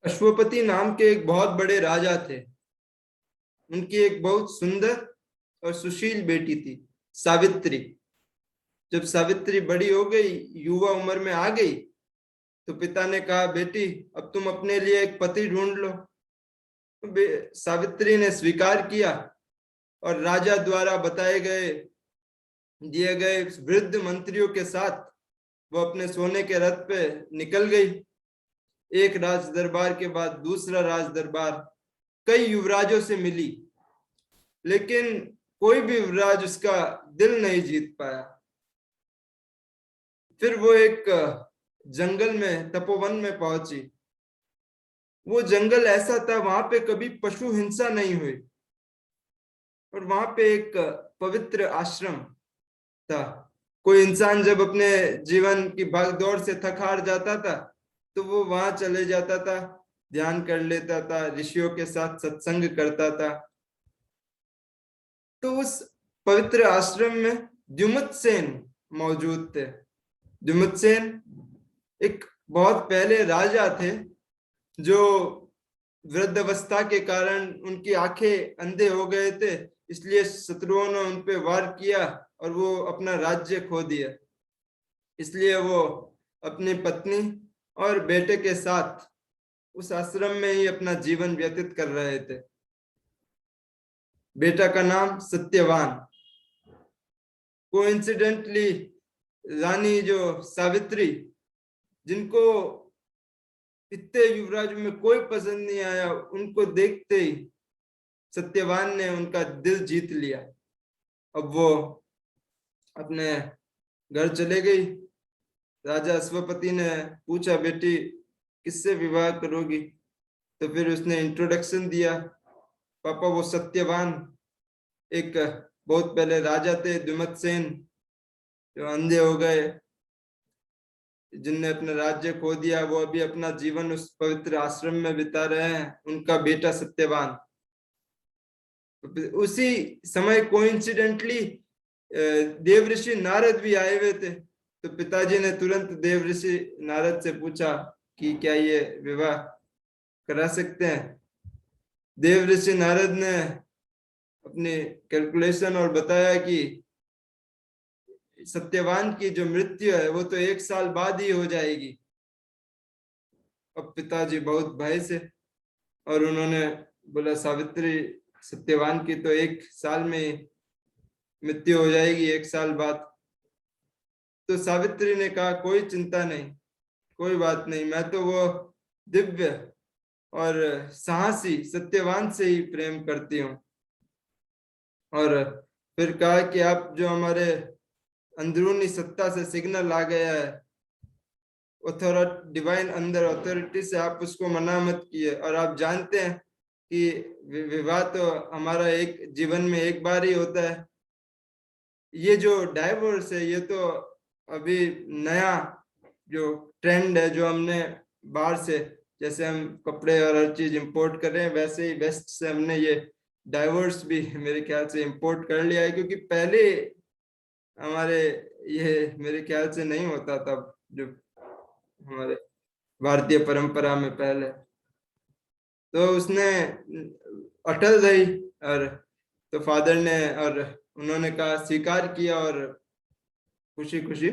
अश्वपति नाम के एक बहुत बड़े राजा थे। उनकी एक बहुत सुंदर और सुशील बेटी थी, सावित्री। जब सावित्री बड़ी हो गई, युवा उम्र में आ गई, तो पिता ने कहा, बेटी अब तुम अपने लिए एक पति ढूंढ लो। सावित्री ने स्वीकार किया और राजा द्वारा बताए गए दिए गए वृद्ध मंत्रियों के साथ वो अपने सोने के रथ पे निकल गई। एक राज दरबार के बाद दूसरा राज दरबार, कई युवराजों से मिली, लेकिन कोई भी युवराज उसका दिल नहीं जीत पाया। फिर वो एक जंगल में, तपोवन में पहुंची। वो जंगल ऐसा था, वहां पे कभी पशु हिंसा नहीं हुई, और वहां पे एक पवित्र आश्रम था। कोई इंसान जब अपने जीवन की भागदौड़ से थक हार जाता था, तो वो वहां चले जाता था, ध्यान कर लेता था, ऋषियों के साथ सत्संग करता था। तो उस पवित्र आश्रम में द्युमत्सेन मौजूद थे। द्युमत्सेन एक बहुत पहले राजा थे, जो वृद्धावस्था के कारण उनकी आंखें अंधे हो गए थे, इसलिए शत्रुओं ने उन पे वार किया और वो अपना राज्य खो दिया। इसलिए वो अपनी पत्नी और बेटे के साथ उस आश्रम में ही अपना जीवन व्यतीत कर रहे थे। बेटा का नाम सत्यवान। कोइंसिडेंटली रानी जो सावित्री, जिनको इतने युवराज में कोई पसंद नहीं आया, उनको देखते ही सत्यवान ने उनका दिल जीत लिया। अब वो अपने घर चले गई। राजा अश्वपति ने पूछा, बेटी किससे विवाह करोगी? तो फिर उसने इंट्रोडक्शन दिया, पापा वो सत्यवान एक बहुत पहले राजा थे, द्युमत्सेन, जो अंधे हो गए, जिनने अपना राज्य खो दिया, वो अभी अपना जीवन उस पवित्र आश्रम में बिता रहे हैं, उनका बेटा सत्यवान। उसी समय कोइंसिडेंटली देवऋषि नारद भी आए हुए थे। तो पिताजी ने तुरंत देवऋषि नारद से पूछा कि क्या ये विवाह करा सकते हैं? देवऋषि नारद ने अपनी कैलकुलेशन और बताया कि सत्यवान की जो मृत्यु है वो तो 1 साल बाद ही हो जाएगी। अब पिताजी बहुत भय से, और उन्होंने बोला, सावित्री सत्यवान की तो 1 साल में मृत्यु हो जाएगी, 1 साल बाद। तो सावित्री ने कहा, कोई चिंता नहीं, कोई बात नहीं, मैं तो वो दिव्य और साहसी सत्यवान से ही प्रेम करती हूँ। और फिर कहा कि आप जो हमारे अंदरूनी सत्ता से सिग्नल आ गया है, डिवाइन अंदर अथॉरिटी से, आप उसको मना मत किए। और आप जानते हैं कि विवाह तो हमारा एक जीवन में एक बार ही होता है। ये जो डाइवोर्स है, ये तो अभी नया जो ट्रेंड है, जो हमने बाहर से, जैसे हम कपड़े और हर चीज इंपोर्ट कर रहे हैं, वैसे ही वेस्ट से हमने ये डाइवोर्स भी मेरे ख्याल से इंपोर्ट कर लिया है। क्योंकि पहले हमारे ये मेरे ख्याल से नहीं होता था, जो हमारे भारतीय परंपरा में पहले। तो उसने अटल रही, और तो फादर ने और उन्होंने कहा, स्वीकार किया, और खुशी खुशी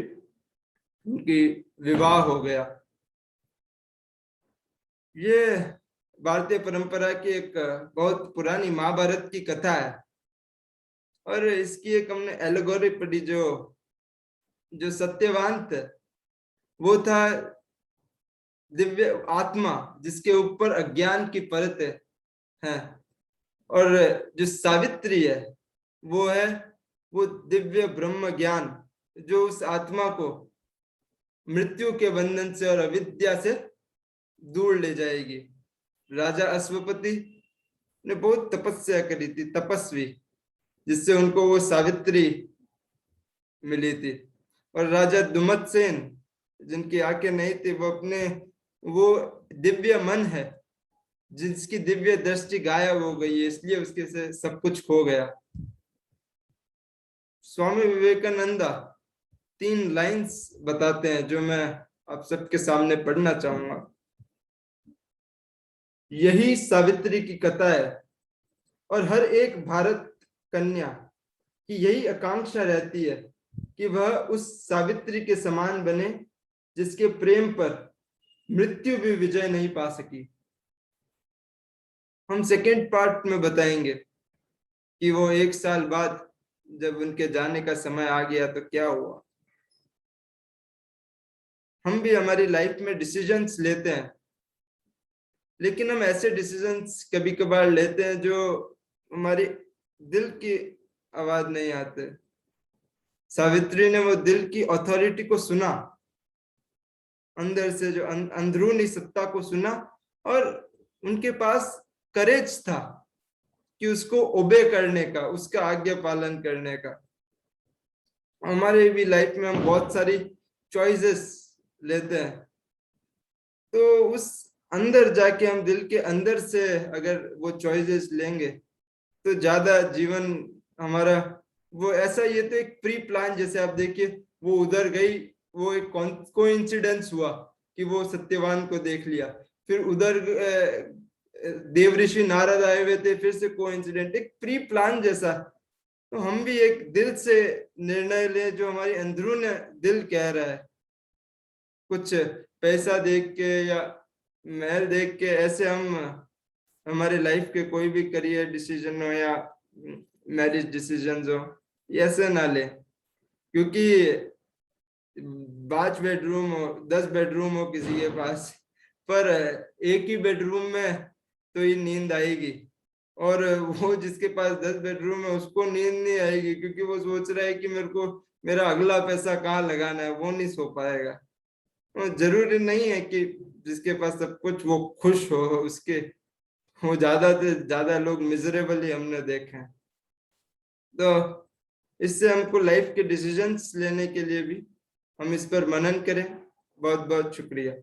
उनकी विवाह हो गया। ये भारतीय परंपरा की एक बहुत पुरानी महाभारत की कथा है, और इसकी एक हमने एलोगोरी पढ़ी। जो जो सत्यवान थे, वो था दिव्य आत्मा, जिसके ऊपर अज्ञान की परत है। और जो सावित्री है, वो है वो दिव्य ब्रह्म ज्ञान, जो उस आत्मा को मृत्यु के बंधन से और अविद्या से दूर ले जाएगी। राजा अश्वपति ने बहुत तपस्या करी थी, तपस्वी, जिससे उनको वो सावित्री मिली थी। और राजा दुमतसेन, जिनकी आंखें नहीं थी, वो अपने वो दिव्य मन है, जिसकी दिव्य दृष्टि गायब हो गई है, इसलिए उसके से सब कुछ खो गया। स्वामी विवेकानंदा 3 लाइंस बताते हैं, जो मैं आप सबके सामने पढ़ना चाहूंगा। यही सावित्री की कथा है। और हर एक भारत कन्या की यही आकांक्षा रहती है कि वह उस सावित्री के समान बने जिसके प्रेम पर मृत्यु भी विजय नहीं पा सकी। हम सेकेंड पार्ट में बताएंगे कि वो 1 साल बाद जब उनके जाने का समय आ गया तो क्या हुआ। हम भी हमारी लाइफ में डिसीजंस लेते हैं, लेकिन हम ऐसे डिसीजंस कभी कभार लेते हैं जो हमारी दिल की आवाज नहीं आते। सावित्री ने वो दिल की अथॉरिटी को सुना, अंदर से जो अंदरूनी सत्ता को सुना, और उनके पास करेज था कि उसको ओबे करने का, उसका आज्ञा पालन करने का। हमारे भी लाइफ में हम बहुत सारी चॉइसेस लेते हैं, तो उस अंदर जाके हम दिल के अंदर से अगर वो चॉइसेस लेंगे तो ज्यादा जीवन हमारा वो ऐसा, ये तो एक प्री प्लान जैसे आप देखिए, वो उधर गई, वो एक कोइंसिडेंस हुआ कि वो सत्यवान को देख लिया, फिर उधर देवऋषि नारद आए हुए थे, फिर से कोइंसिडेंट, एक प्री प्लान जैसा। तो हम भी एक दिल से निर्णय ले जो हमारी अंदरून दिल कह रहा है। कुछ पैसा देख के या महल देख के ऐसे हम हमारे लाइफ के कोई भी करियर डिसीजन हो या मैरिज डिसीजन हो, ऐसे ना ले, क्योंकि 5 बेडरूम हो, 10 बेडरूम हो किसी के पास, पर एक ही बेडरूम में तो ये नींद आएगी, और वो जिसके पास 10 बेडरूम है उसको नींद नहीं आएगी, क्योंकि वो सोच रहा है कि मेरे को मेरा अगला पैसा कहाँ लगाना है, वो नहीं सो पाएगा। तो जरूरी नहीं है कि जिसके पास सब कुछ वो खुश हो उसके, वो ज्यादा से ज्यादा लोग मिजरेबल ही हमने देखे हैं। तो इससे हमको लाइफ के डिसीजंस लेने के लिए भी हम इस पर मनन करें। बहुत बहुत शुक्रिया।